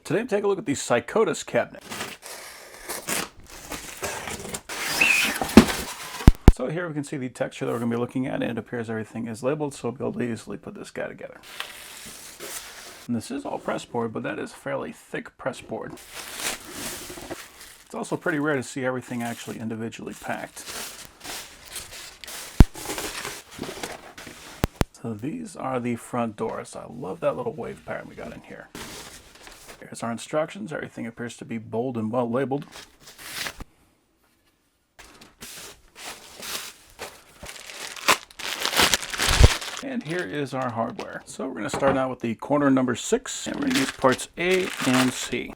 Today I'm taking a look at the SICOTAS cabinet. So here we can see the texture that we're going to be looking at, and it appears everything is labeled, so we'll be able to easily put this guy together. And this is all press board, but that is fairly thick press board. It's also pretty rare to see everything actually individually packed. So these are the front doors. I love that little wave pattern we got in here. Here's our instructions. Everything appears to be bold and well labeled. And here is our hardware. So we're going to start out with the corner number 6, and we're going to use parts A and C.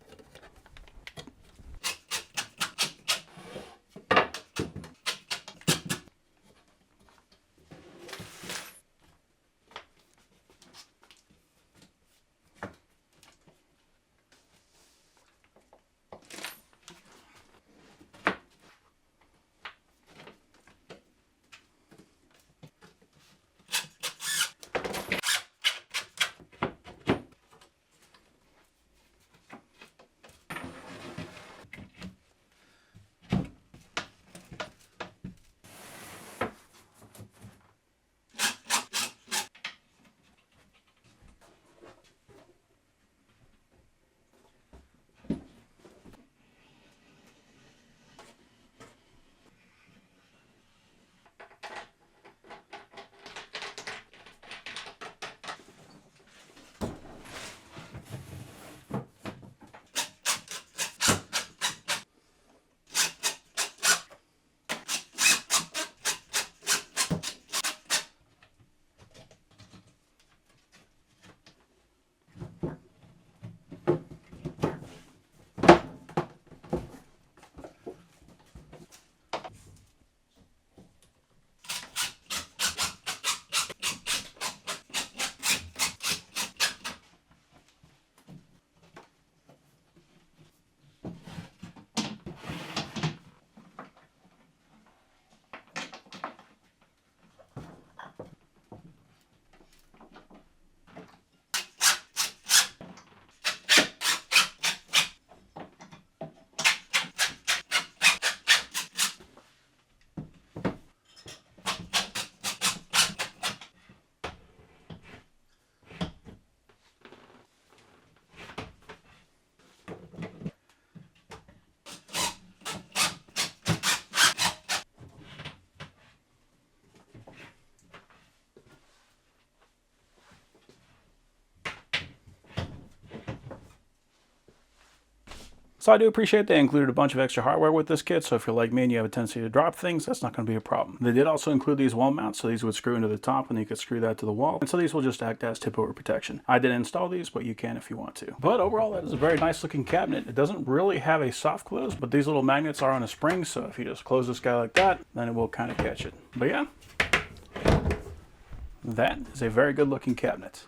So I do appreciate they included a bunch of extra hardware with this kit, so if you're like me and you have a tendency to drop things, that's not going to be a problem. They did also include these wall mounts, so these would screw into the top and you could screw that to the wall. And so these will just act as tip-over protection. I didn't install these, but you can if you want to. But overall, that is a very nice looking cabinet. It doesn't really have a soft close, but these little magnets are on a spring, so if you just close this guy like that, then it will kind of catch it. But yeah, that is a very good looking cabinet.